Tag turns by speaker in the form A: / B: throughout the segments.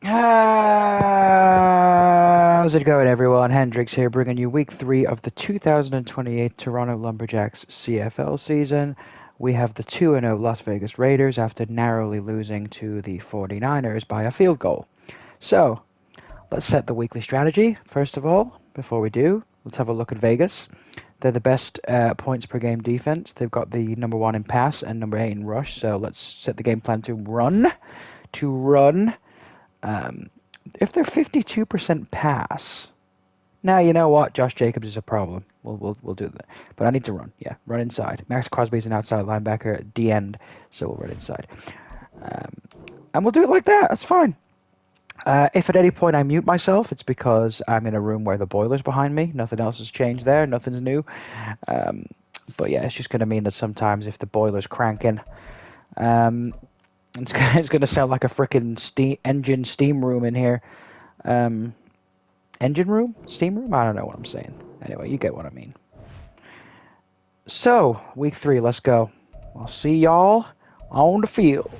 A: How's it going, everyone? Hendrix here, bringing you week 3 of the 2028 Toronto Lumberjacks CFL season. We have the 2-0 Las Vegas Raiders after narrowly losing to the 49ers by a field goal. So, let's set the weekly strategy. First of all, before we do, let's have a look at Vegas. They're the best points per game defense. They've got the number 1 in pass and number 8 in rush. So let's set the game plan to run. If they're 52% pass, now you know what? Josh Jacobs is a problem. We'll do that. But I need to run. Yeah, run inside. Max Crosby's an outside linebacker at the end, so we'll run inside. And we'll do it like that. That's fine. If at any point I mute myself, it's because I'm in a room where the boiler's behind me. Nothing else has changed there. Nothing's new. But yeah, it's just going to mean that sometimes if the boiler's cranking, it's going to sound like a freaking steam room in here. Engine room? Steam room? I don't know what I'm saying. Anyway, you get what I mean. So, week 3, let's go. I'll see y'all on the field.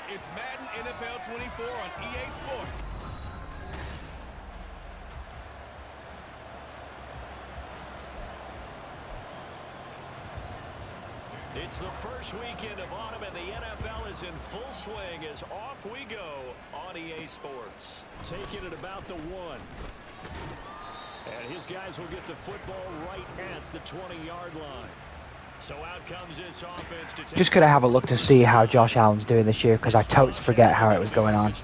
B: It's Madden NFL 24 on EA Sports.
C: It's the first weekend of autumn, and the NFL is in full swing as off we go on EA Sports. Taking it about the 1. And his guys will get the football right at the 20-yard line. So out comes this offense to take.
A: Just gonna have a look to see how Josh Allen's doing this year, because I totes forget how it was going on.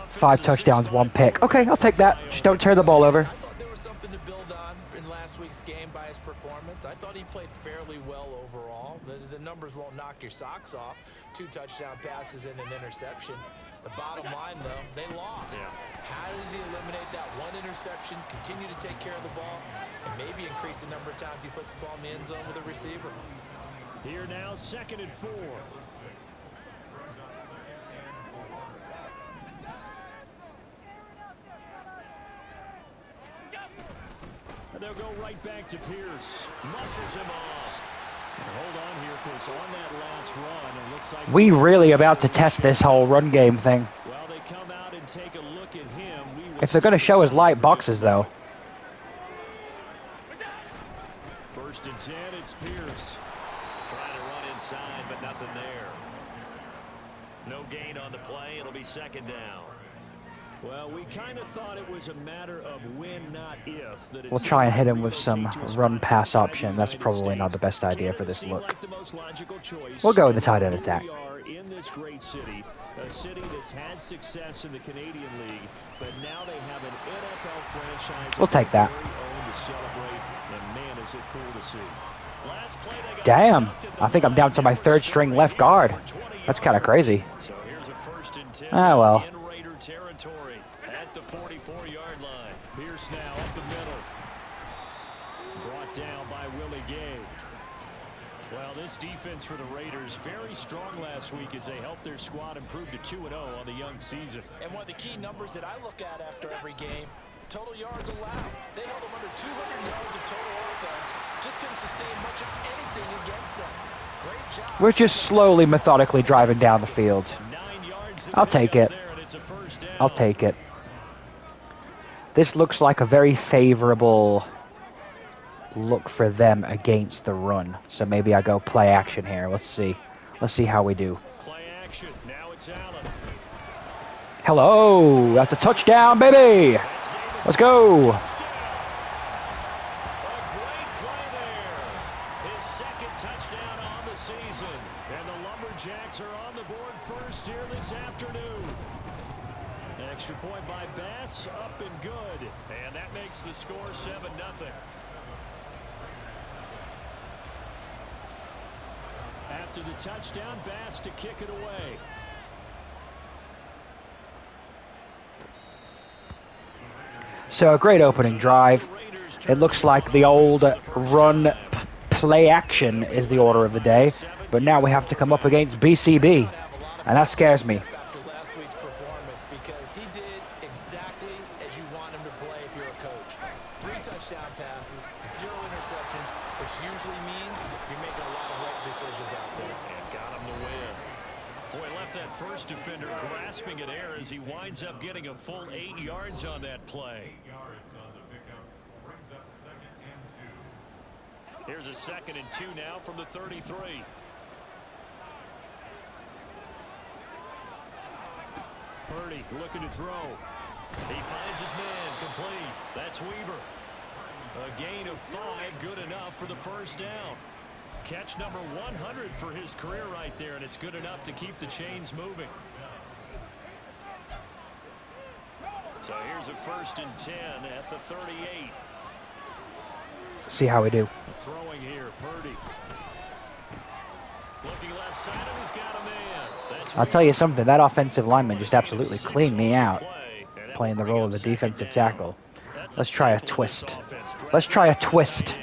A: 5 touchdowns, 1 pick. Okay, I'll take that. Just don't turn the ball over.
D: I thought there was something to build on in last week's game by his performance. I thought he played fairly well overall. The numbers won't knock your socks off. 2 touchdown passes and an interception. The bottom line, though, they lost.
C: Yeah.
D: How does he eliminate that 1 interception, continue to take care of the ball, and maybe increase the number of times he puts the ball in the end zone with a receiver?
C: Here now, 2nd and 4. And they'll go right back to Pierce. Muscles him off. Hold on here, because on that last run, it looks like
A: We really about to test this whole run game thing.
C: well, they come out and take a look at him.
A: If they're gonna show us light boxes, though.
C: 1st and 10, it's Pierce. Trying to run inside, but nothing there. No gain on the play. It'll be 2nd down. Well, we kind of thought it was a matter of when, not if. That
A: We'll try and hit him with some run-pass option. That's probably not the best idea for this look. We'll go with the tight end attack.
C: We are in this great city, a city that's had success in the Canadian League, but now they have an NFL franchise.
A: We'll take that.
C: To celebrate, and man, is it cool to see. Last play, they got
A: Damn, I think I'm down to my 3rd string left guard. That's kind of crazy.
C: So here's a 1st and 10
A: Ah, well.
C: in Raider territory at the 44-yard line. Pierce now up the middle. Brought down by Willie Gay. Well, this defense for the Raiders very strong last week as they helped their squad improve to 2-0 on the young season.
D: And one of the key numbers that I look at after every game, total yards allowed. They held them under 200 yards of total offense. Just couldn't sustain much of anything against them. Great job.
A: We're just slowly, methodically driving down the field.
C: 9 yards.
A: I'll take it.
C: There, and it's a 1st down.
A: I'll take it. This looks like a very favorable look for them against the run. So maybe I go play action here. Let's see. Let's see how we do.
C: Play action. Now it's Allen.
A: Hello! That's a touchdown, baby! Let's go!
C: A great play there. His 2nd touchdown on the season. And the Lumberjacks are on the board first here this afternoon. Extra point by Bass, up and good. And that makes the score 7-0. After the touchdown, Bass to kick it away.
A: So a great opening drive. It looks like the old run play action is the order of the day, but now we have to come up against BCB, and that scares me.
D: After last week's performance, because he did exactly as you want him to play if you're a coach. 3 touchdown passes, 0 interceptions, which usually means you're making a lot of right decisions out there.
C: And got him the win. Boy, left that first defender grasping at air as he winds up getting a full 8 yards on that play.
B: 8 yards on the pickup. Brings up 2nd and 2.
C: Here's a 2nd and 2 now from the 33. Purdy looking to throw. He finds his man complete. That's Weaver. A gain of 5, good enough for the first down. Catch number 100 for his career right there, and it's good enough to keep the chains moving. So here's a 1st and 10 at the 38.
A: See how we do.
C: Throwing here, Purdy. Looking left side, and he's got a man. That's
A: I'll tell you something, that offensive lineman just absolutely cleaned me out, playing the role of the defensive tackle. Let's try a twist. Let's try a twist.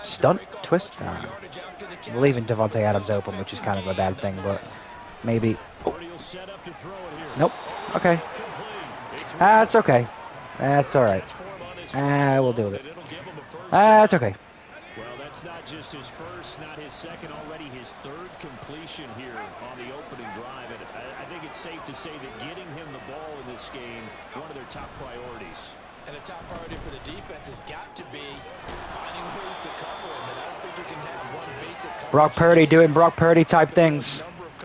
A: Stunt? Twist? I'm leaving Devontae Adams open, which is kind of a bad thing, but maybe... Oh. Nope. Okay. That's okay. That's alright. We'll deal with it. That's okay.
C: Well, that's not just his first, not his second, already his 3rd completion here on the opening drive. And I think it's safe to say that getting him the ball in this game, one of their top priorities.
D: And the top priority for the defense has got to be finding ways to cover him. And I don't think you can have one basic coverage.
A: Brock Purdy doing Brock Purdy type things.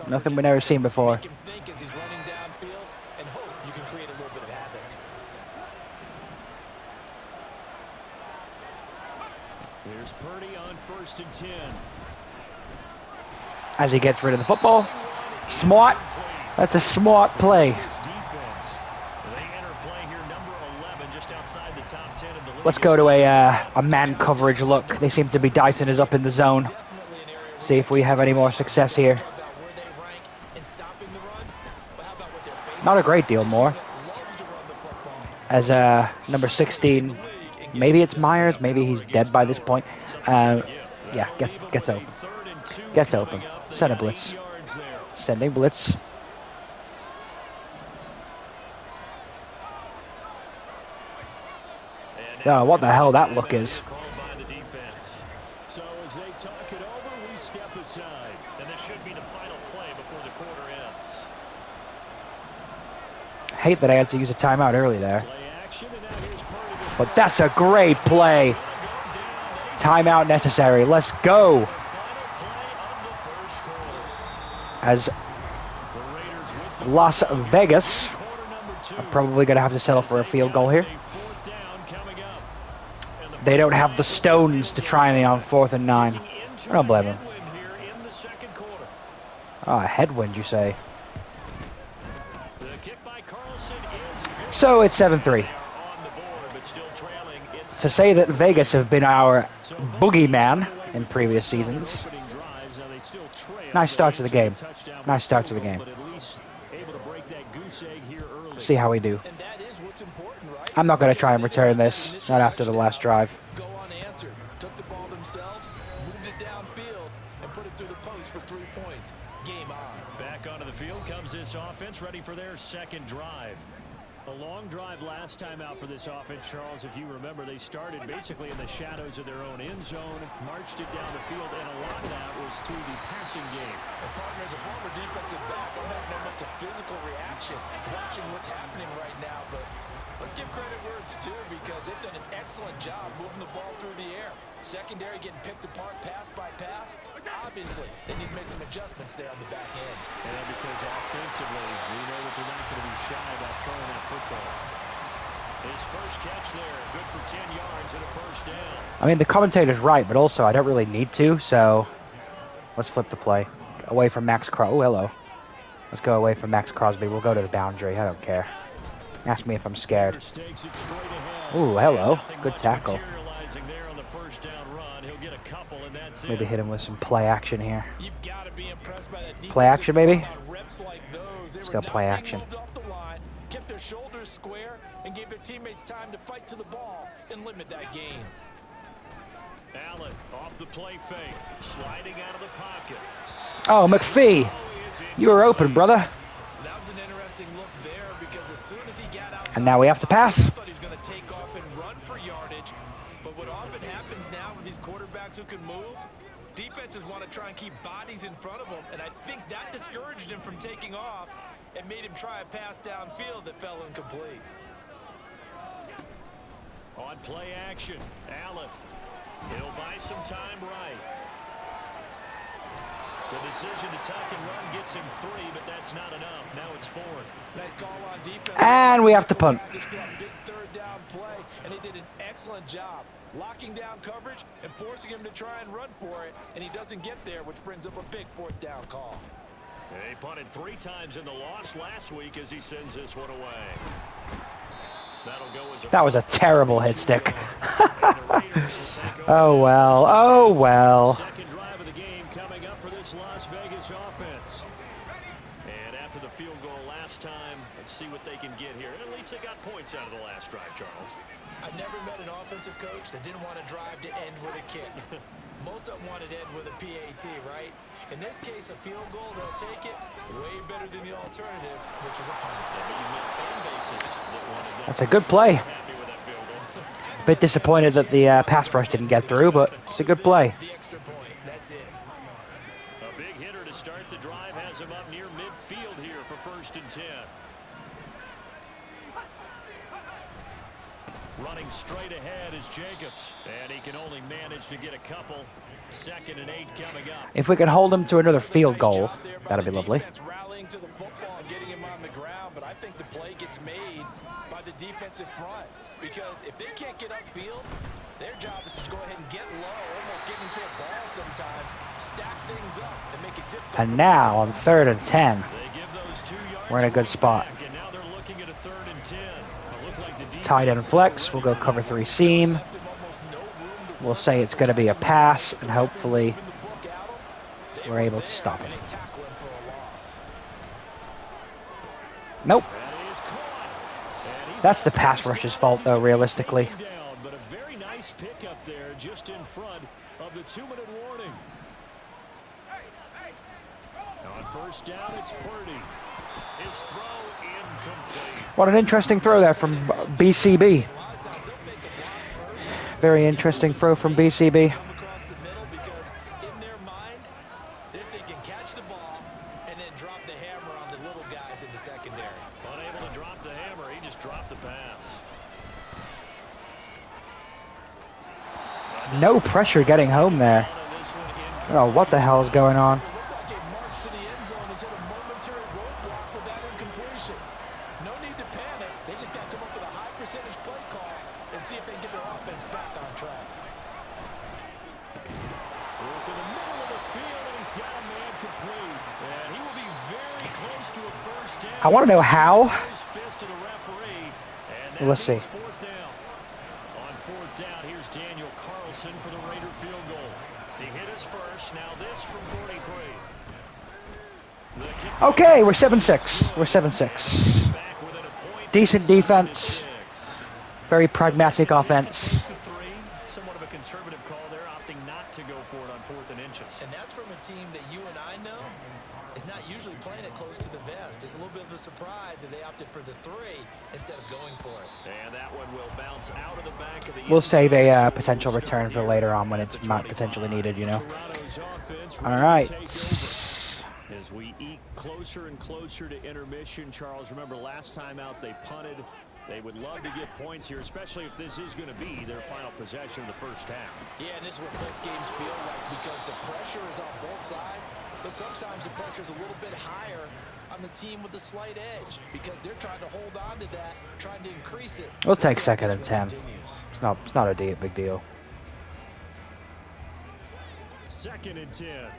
A: Nothing we've never seen before.
D: Make him think as he's running downfield and hope you can create a little bit of havoc.
C: Here's Purdy on 1st and 10.
A: As he gets rid of the football. Smart. That's a smart play. Let's go to a man coverage look. They seem to be dicing us up in the zone. See if we have any more success here. Not a great deal more. As number 16, maybe it's Myers, maybe he's dead by this point. Yeah, gets open. Gets open. Send a blitz. Sending blitz. Oh, what the hell that look is.
C: So as they talk it over, we step aside. And this should be the final play before the quarter ends.
A: Hate that I had to use a timeout early there. But that's a great play. Timeout necessary. Let's go. As Las Vegas are probably going to have to settle for a field goal here. They don't have the stones to try me on 4th and 9. I don't blame them. Oh, a headwind, you say? So it's 7-3. To say that Vegas have been our boogeyman in previous seasons. Nice start to the game. Nice start to the game. See how we do. I'm not going to try and return this. Not after the last drive.
D: Go unanswered. Took the ball themselves, moved it downfield, and put it through the post for 3 points. Game on.
C: Back onto the field comes this offense, ready for their 2nd drive. A long drive last time out for this offense, Charles. If you remember, they started basically in the shadows of their own end zone, marched it down the field, and a lot of that was through the passing game.
D: And partner, as a former defensive back, I don't have much of physical reaction watching what's happening right now, but let's give credit where it's due because they've done an excellent job moving the ball through the air. Secondary getting picked apart pass by pass. Obviously, they need to make some adjustments there on the back end.
C: And because offensively, we know that they're not going to be shy about throwing that football. His first catch there, good for 10 yards and a 1st down.
A: I mean, the commentator's right, but also I don't really need to, so let's flip the play. Away from Max Crosby. Oh, hello. Let's go away from Max Crosby. We'll go to the boundary. I don't care. Ask me if I'm scared. Ooh, hello. Good tackle. Maybe hit him with some play action here. Play action, maybe? Let's go play action.
D: their shoulders square and gave their teammates time to fight to the ball and limit that gain.
C: Allen off the play fake, sliding out of the pocket.
A: Oh, McPhee, you were open, brother.
D: That was an interesting look there because as soon as he got outside,
A: And now we have to pass.
D: I thought he was going to take off and run for yardage. But what often happens now with these quarterbacks who can move, defenses want to try and keep bodies in front of them, and I think that discouraged him from taking off and made him try a pass downfield that fell incomplete.
C: On play action, Allen. He'll buy some time right. The decision to tuck and run gets him 3, but that's not enough. Now it's 4th.
D: Nice call on defense.
A: And we have to punt.
D: Big third down play, and he did an excellent job locking down coverage and forcing him to try and run for it, and he doesn't get there, which brings up a big 4th down call.
C: He punted 3 times in the loss last week as he sends this one away. That'll go as
A: That was a terrible hit stick. Oh, well. Oh, well.
C: Second drive of the game coming up for this Las Vegas offense. And after the field goal last time, let's see what they can get here. At least they got points out of the last drive, Charles.
D: I've never met an offensive coach that didn't want to drive to end with a kick. Most of them wanted to end with a PAT, right? In this case, a field goal, they'll take it way better than the alternative, which is a punt.
A: That's a good play. A bit disappointed that the pass rush didn't get through, but it's a good play.
D: The extra point, that's it.
C: A big hitter to start the drive has him up near midfield here for 1st and 10. Running straight ahead is Jacobs, and he can only manage to get a couple. 2nd and 8 coming up.
A: If we can hold him to another field goal, that'd be lovely.
D: Rallying to the football and getting him on the ground, but I think the play gets made by the defensive front because if they can't get upfield, their job is to go ahead and get low, almost get into a ball sometimes, stack things up, and make it difficult.
A: And now on 3rd and 10,
C: They give those 2 yards
A: we're in a good spot.
C: back, and now they're looking at a 3rd and 10. It looked like the defense
A: Tight end flex, we'll go cover 3 seam. We'll say it's going to be a pass, and hopefully we're able to stop it. Nope. That's the pass rush's fault, though, realistically.
C: But a very nice pickup there just in front of the 2-minute warning. On 1st down, it's Purdy. His throw incomplete.
A: What an interesting throw there from BCB. Very interesting throw from BCB.
D: Across the middle because in their mind, they're thinking catch the ball and then drop the hammer on the little guys in the secondary.
C: Unable to drop the hammer, he just dropped the pass.
A: No pressure getting home there. Oh, what the hell is going on?
D: It looked like a march to the end zone has hit a momentary roadblock with that incompletion. No need to panic. They just got to come up with a high percentage play call and see if they can get their offense back on track.
C: Look in the middle of the field, and he's got a man complete. And he will be very close to a 1st down.
A: I want to know how.
C: Fist to the referee, and
A: Let's see.
C: 4th down. On 4th down, here's Daniel Carlson for the Raider field goal. He hit his first. Now this from 43.
A: Okay, we're 7-6. We're 7-6. Decent defense. Very pragmatic offense.
C: Somewhat of a conservative call there, opting not to go for it on 4th and inches.
D: And that's from a team that you and I know is not usually playing it close to the vest. It's a little bit of a surprise that they opted for the 3 instead of going for it.
C: And that one will bounce out of the back of the
A: We'll save a potential return for later on when it's not potentially needed, you know. All right.
C: As we eat closer and closer to intermission, Charles, remember last time out they punted. They would love to get points here, especially if this is going to be their final possession of the 1st half.
D: Yeah, and this is what close games feel like because the pressure is on both sides, but sometimes the pressure is a little bit higher on the team with the slight edge because they're trying to hold on to that, trying to increase it.
A: We'll take 2nd and 10. It's not a big deal.
C: 2nd and 10.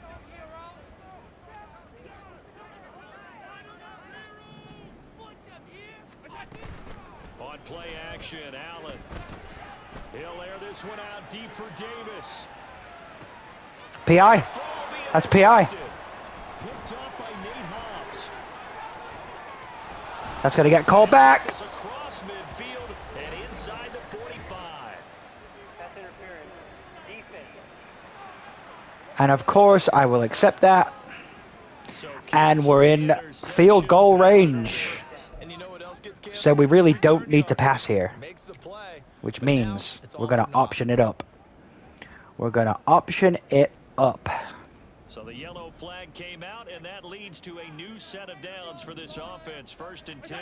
C: On play action, Allen. He'll air this one out deep for Davis.
A: PI. That's PI.
C: Picked up by Nate Hobbs.
A: That's going to get called back.
C: Across midfield and inside the 45.
E: Pass interference. Defense.
A: And of course, I will accept that.
C: So
A: And we're in field goal range.
D: And you know what else gets
A: So we really don't need to pass here.
D: Makes the play.
A: Which
D: But now
A: means
D: it's
A: we're
D: all
A: going
D: for
A: to
D: naught.
A: option it up. We're going to option it up.
C: So the yellow flag came out, and that leads to a new set of downs for this offense. 1st and 10.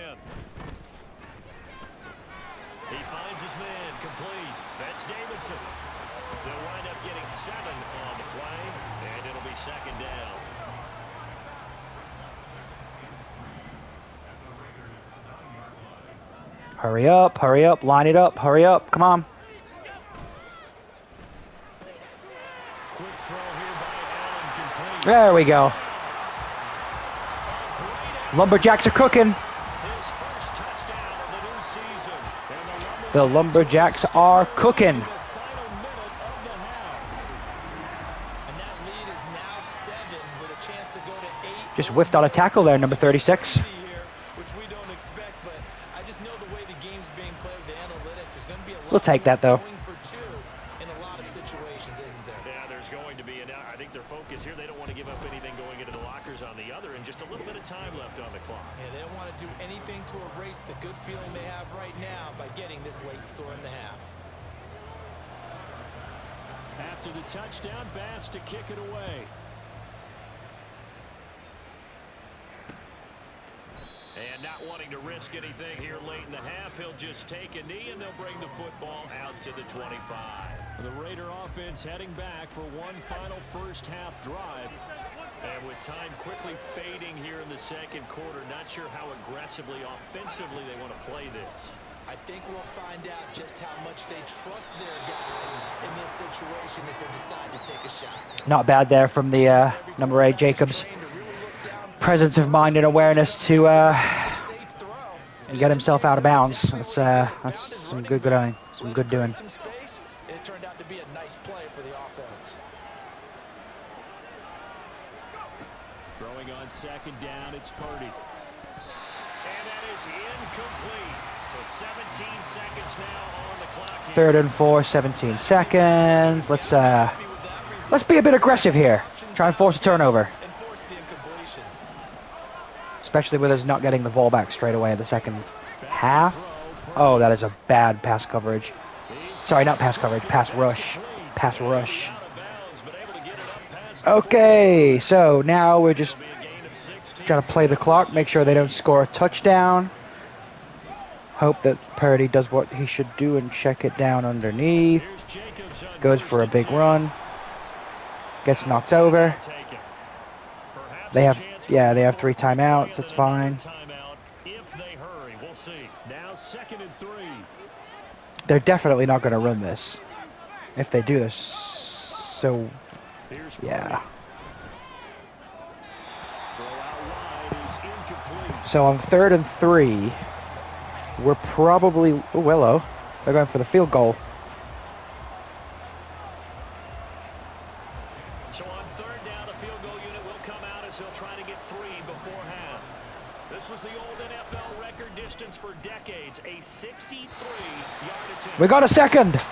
C: He finds his man complete. That's Davidson. They'll wind up getting 7 on the play, and it'll be 2nd down.
A: Hurry up, line it up, hurry up, come on.
C: Quick throw here by Allen, complete.
A: There we go. Lumberjacks are cooking.
C: His first touchdown of the new season. And
A: The Lumberjacks are cooking.
C: the final minute of the half.
D: And that lead is now 7 with a chance to go to 8.
A: Just whiffed on a tackle there, number 36.
D: Here, which we don't expect, but I just know the way the game's being played with the analytics. There's going to be a lot
A: We'll take that, though.
D: going for 2 in a lot of situations, isn't there?
C: Yeah, there's going to be, and I think their focus here, they don't want to give up anything going into the lockers on the other, and just a little bit of time left on the clock.
D: Yeah, they don't want to do anything to erase the good feeling they have right now by getting this late score in the half.
C: After the touchdown, Bass to kick it away. And not wanting to risk anything here late in the half, he'll just take a knee, and they'll bring the football out to the 25. The Raider offense heading back for one final first half drive. And with time quickly fading here in the 2nd quarter, not sure how aggressively, offensively they want to play this.
D: I think we'll find out just how much they trust their guys in this situation if they decide to take a shot.
A: Not bad there from the number 8, Jacobs. Presence of mind and awareness to get himself out of bounds. That's some good doing. Some good doing.
D: Some space. It turned out to be a nice play for the offense.
C: Throwing on 2nd down, it's Purdy. And that is incomplete. So 17 seconds now on the clock here.
A: 3rd and 4, 17 seconds. Let's be a bit aggressive here. Try and force a turnover.
D: And force the incompletion.
A: Especially with us not getting the ball back straight away in the 2nd half. Oh, that is a bad pass coverage. Sorry, not pass coverage, pass rush. Pass rush. Okay, so now we're just trying to play the clock, make sure they don't score a touchdown. Hope that Purdy does what he should do and check it down underneath. Goes for a big run. Gets knocked over. They have 3 timeouts. That's fine. They're definitely not going to run this. If they do this, so yeah. So on 3rd and 3, we're probably hello. They're going for the field goal.
C: So on 3rd down, the field goal unit will come out as he'll try to get 3 before half. This was the old NFL record distance for decades, a 63-yard attempt.
A: We got a second.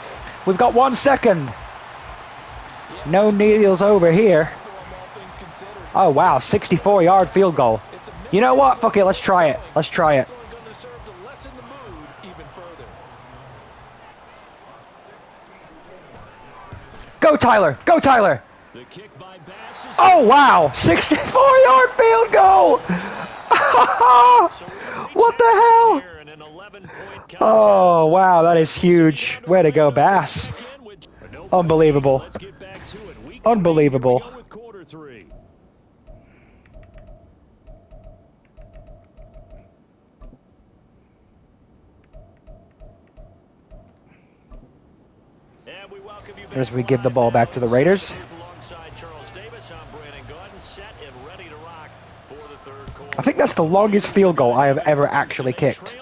A: We've got 1 second. No kneels over here. Oh wow, 64-yard field goal. You know what? Fuck it. Let's try it. Let's try it. Go Tyler. Go Tyler. Oh wow, 64-yard field goal. What the hell? Oh wow, that is huge. Way to go, Bass. Unbelievable. Unbelievable. As we give the ball back to the Raiders. I think that's the longest field goal I have ever actually kicked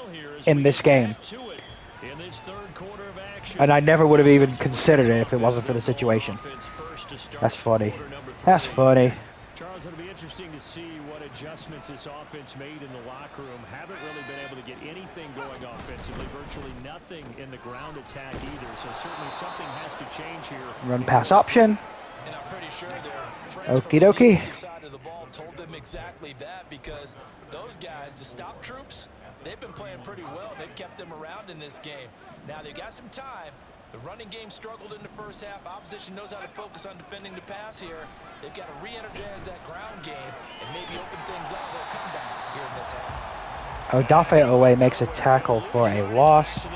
A: in this game. And I never would have even considered it if it wasn't for the situation. That's funny. That's funny.
C: Charles, it'll be interesting to see what adjustments this offense made in the locker room. Haven't really been able to get anything going offensively. Virtually nothing in the ground attack either. So certainly something has to change here.
A: Run pass option.
D: And I'm pretty sure their friends
A: Okie
D: from the
A: dokie.
D: defensive side of the ball told them exactly that, because those guys, the stop troops, they've been playing pretty well. They've kept them around in this game. Now they've got some time. The running game struggled in the first half. Opposition knows how to focus on defending the pass here. They've got to re-energize that ground game and maybe open things up for a comeback here in this half.
A: Odafe Owe makes a tackle for a loss.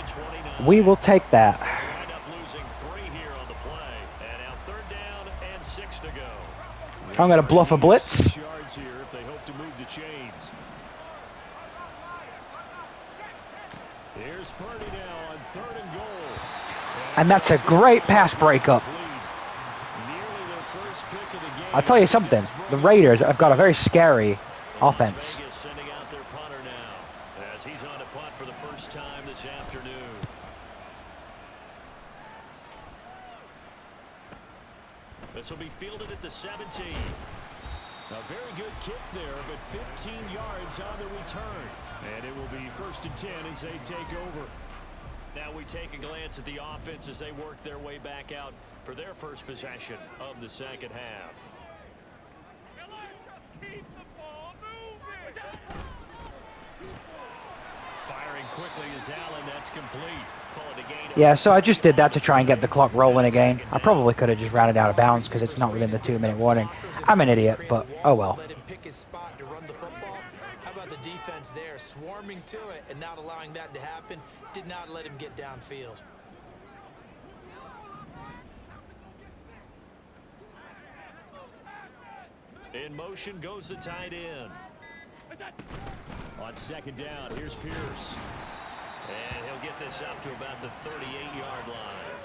A: We will take that.
C: Wind up losing 3 here on the play. And now 3rd down and 6 to go.
A: I'm going to bluff a blitz.
C: 6 yards here if they hope to move the chains. Here's Purdy now on 3rd and goal.
A: And that's a great pass breakup. I'll tell you something. The Raiders have got a very scary offense.
C: Sending out their punter now as he's on a punt for the first time this afternoon. This will be fielded at the 17. A very good kick there, but 15 yards on the return. And it will be 1st and 10 as they take over. Now we take a glance at the offense as they work their way back out for their first possession of the second half. Firing quickly is Allen. That's complete. Call it a gain.
A: Yeah, so I just did that to try and get the clock rolling again. I probably could have just rounded out of bounds because it's not within the 2-minute warning. I'm an idiot, but oh well.
D: Let him pick his spot to run the football. How about the defense there, swarming to it and not allowing that to happen? Did not let him get downfield.
C: In motion goes the tight end. On 2nd down, here's Pierce. And he'll get this up to about the 38-yard line.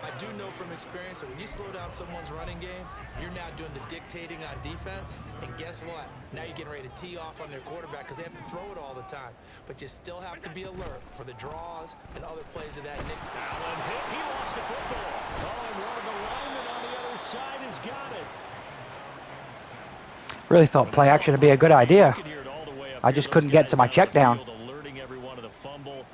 D: I do know from experience that when you slow down someone's running game, you're now doing the dictating on defense. And guess what? Now you're getting ready to tee off on their quarterback because they have to throw it all the time. But you still have to be alert for the draws and other plays of that nick.
C: Allen hit. He lost the football. Oh, and one of the linemen on the other side has got it.
A: Really thought play action would be a good idea. I just couldn't get to my check down.
C: Alerting everyone of the fumble.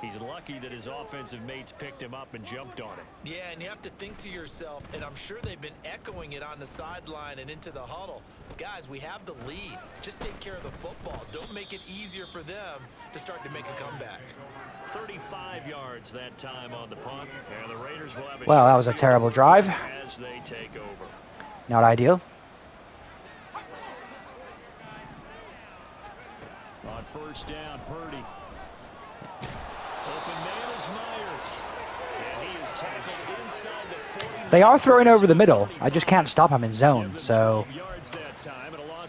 C: He's lucky that his offensive mates picked him up and jumped on him.
D: Yeah, and you have to think to yourself, and I'm sure they've been echoing it on the sideline and into the huddle. Guys, we have the lead. Just take care of the football. Don't make it easier for them to start to make a comeback.
C: 35 yards that time on the punt. And the Raiders will have a
A: Well, that was a terrible drive.
C: as they take over.
A: Not ideal.
C: On 1st down, Purdy. Open man is Myers. And he is tackled inside the 40.
A: They are throwing over the middle. I just can't stop them in zone. So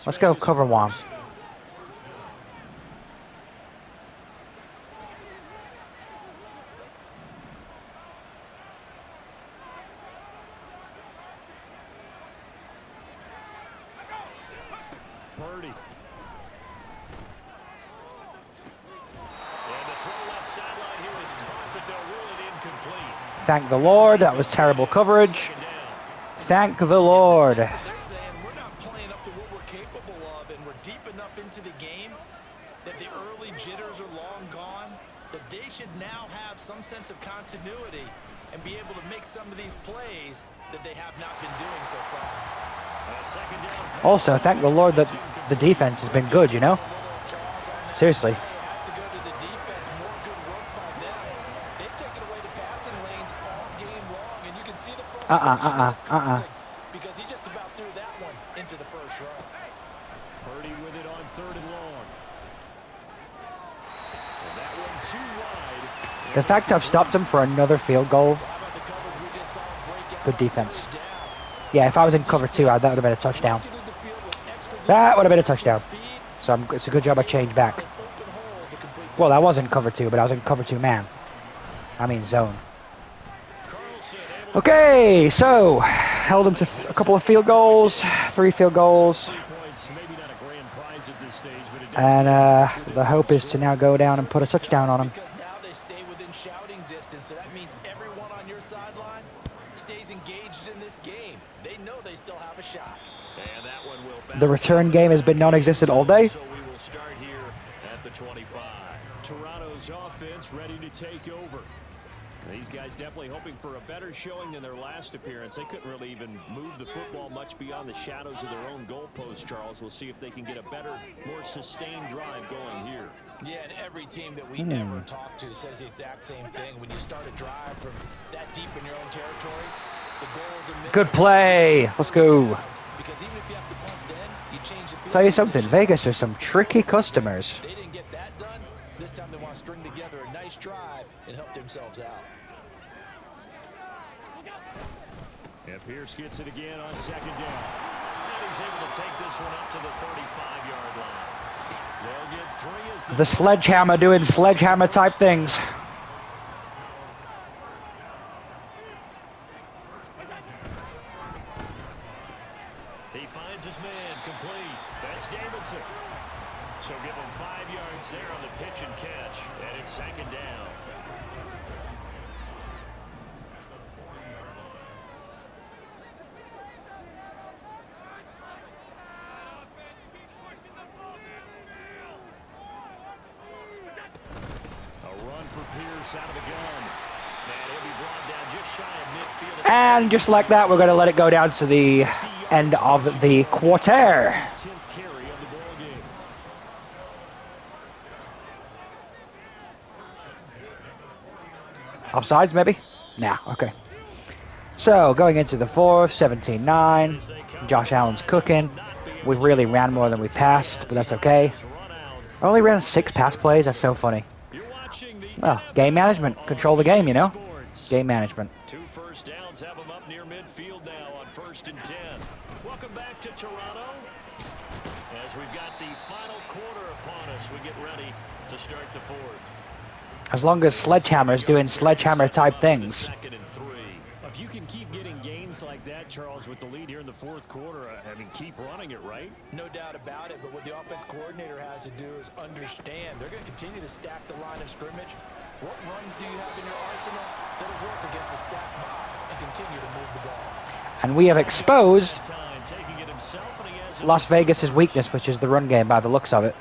A: let's go cover 1.
C: Purdy. And the throw left sideline here is caught, but they'll rule it incomplete.
A: Thank the Lord. That was terrible coverage. Thank the Lord.
D: They're saying we're not playing up to what we're capable of, and we're deep enough into the game that the early jitters are long gone, that they should now have some sense of continuity and be able to make some of these plays that they have not been doing so far.
A: Also, thank the Lord that the defense has been good, you know? Seriously.
D: Has to go to the defense. More good work by them. They've taken away the passing lanes all game long, and you can see the frustration because he just about threw that one into the first row.
C: Purdy with it on 3rd and long. And that one too wide.
A: The fact I've stopped him for another field goal. Good defense. Yeah, if I was in cover 2, that would have been a touchdown. That would have been a touchdown. So it's a good job I changed back. Well, I was in cover 2, but I was in cover 2 man. I mean zone. Okay, so held him to a couple of field goals, 3 field goals. And the hope is to now go down and put a touchdown on him.
D: Because now they stay within shouting distance, so that means everyone on your sideline stays engaged in this game. They know they still have a shot.
C: And that one will
A: The
C: bounce
A: return
C: out
A: game has been
C: back
A: non-existent all day.
C: So we will start here at the 25. Toronto's offense ready to take over. These guys definitely hoping for a better showing than their last appearance. They couldn't really even move the football much beyond the shadows of their own goalpost, Charles. We'll see if they can get a better, more sustained drive going here.
D: Yeah, and every team that we ever talk to says the exact same thing. When you start a drive from that deep in your own territory, the goal is a minute.
A: Good play. Let's go.
D: Because even if you have to punt then, you change the field
A: Tell you something,
D: position.
A: Vegas are some tricky customers.
D: They didn't get that done. This time they want to string together a nice drive and help themselves out.
C: And Pierce gets it again on second down. And he's able to take this one up to the 35-yard line. They'll get 3 as
A: The sledgehammer doing sledgehammer type things.
C: He finds his man complete. That's Davidson. So give him 5 yards there on the pitch and catch. And it's second down. A run for Pierce out of the gun. And he'll be brought down just shy of midfield.
A: And just like that, we're going to let it go down to the end of the quarter.
C: His 10th carry of the ball game.
A: Offsides, maybe? Nah, okay. So, going into the fourth, 17-9. Josh Allen's cooking. We really ran more than we passed, but that's okay. I only ran 6 pass plays. That's so funny. Well, game management. Control the game, you know? Game management.
C: 2 first downs have them up near midfield now on 1st and 10. Welcome back to Toronto. As we've got the final quarter upon us, we get ready to start the 4th.
A: As long as Sledgehammer's doing sledgehammer type things.
C: 2nd and 3. If you can keep getting gains like that, Charles, with the lead here in the 4th quarter, I mean, keep running it, right?
D: No doubt about it, but what the offense coordinator has to do is understand they're going to continue to stack the line of scrimmage. What runs do you have in your arsenal that'll work against a stacked box and continue to move the ball?
A: And we have exposed Las Vegas's weakness, which is the run game by the looks of it.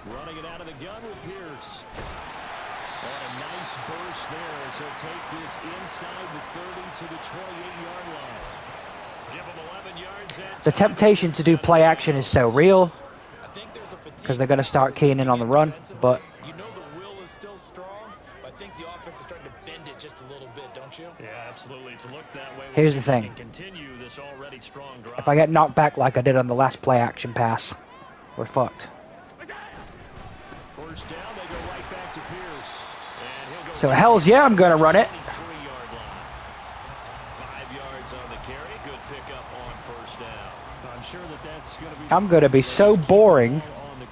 C: Running it out of the gun with Pierce. And a nice burst there as he'll take this inside the 30 to the 28-yard line. Give him 11 yards.
A: The temptation to do play action is so real because they're going to start keying in on the run, but
D: you know the will is still strong, but I think the offense is starting to bend it just a little bit, don't you?
C: Yeah, absolutely. It's looked that way.
A: Here's the thing.
C: Continue this already strong drive.
A: If I get knocked back like I did on the last play action pass, we're fucked.
C: First down, they go right back to Pierce. And he'll go
A: So hells yeah, I'm going to run it.
C: 23-yard line. 5 yards on the carry. Good pickup on first down. I'm sure that's going to be.
A: I'm going to be so boring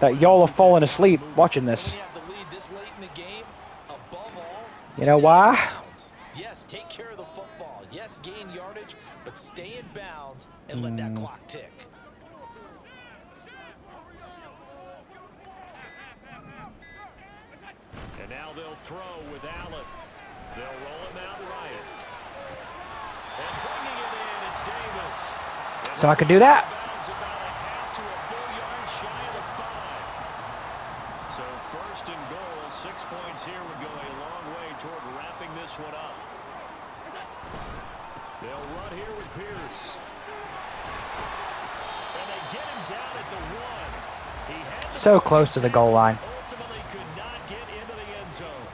A: that y'all are falling asleep watching this.
D: When you have the lead this late in the game, above all,
A: You know
D: stay
A: why?
D: in bounds. Yes, take care of the football. Yes, gain yardage, but stay in bounds and let that clock tick.
C: And now they'll throw with Allen. They'll roll him out right. And bringing it in, it's Davis.
A: So I can do that.
C: Bounds about a half to a full yard shy of the 5. So 1st and goal, 6 points here would go a long way toward wrapping this one up. They'll run here with Pierce. And they get him down at the 1. He had the
A: So close to the goal line.
C: ultimately could not get into the end zone.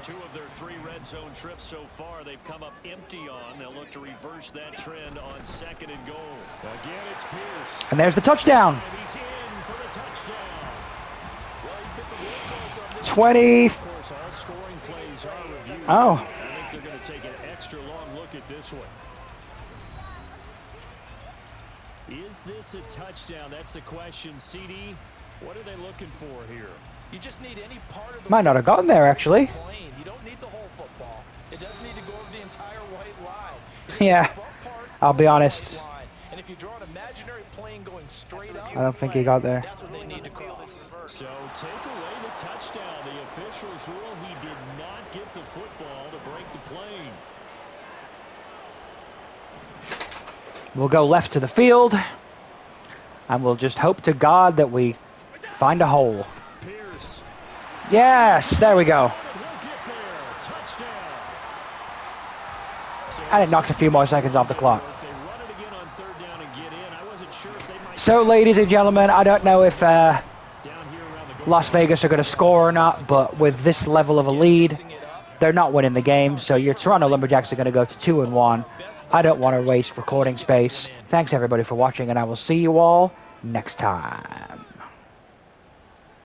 C: 2 of their 3 red zone trips so far they've come up empty on. They'll look to reverse that trend on 2nd and goal. Again, it's Pierce.
A: And there's the touchdown.
C: And he's in for the touchdown. Well, he bit the workhorse on this.
A: 20.
C: Of course, all scoring plays are reviewed.
A: Oh.
C: I think they're going to take an extra long look at this one. Is this a touchdown? That's the question. CD, what are they looking for here?
D: You just need any part of the
A: Might not have gotten there, actually.
D: plane. You don't need the whole football. It doesn't need to go over the entire white line. You just need
A: Yeah,
D: the front part
A: I'll
D: of
A: be
D: the
A: honest.
D: white line. And if if you draw an imaginary plane going straight up,
A: I don't think he got there.
D: that's what they need to cross.
C: So take away the touchdown. The officials rule he did not get the football to break the plane.
A: We'll go left to the field, and we'll just hope to God that we find a hole.
C: Pierce.
A: Yes, there we go. And it knocks a few more seconds off the clock. So, ladies and gentlemen, I don't know if Las Vegas are going to score or not, but with this level of a lead, they're not winning the game. So your Toronto Lumberjacks are going to go to 2-1. I don't want to waste recording space. Thanks, everybody, for watching, and I will see you all next time.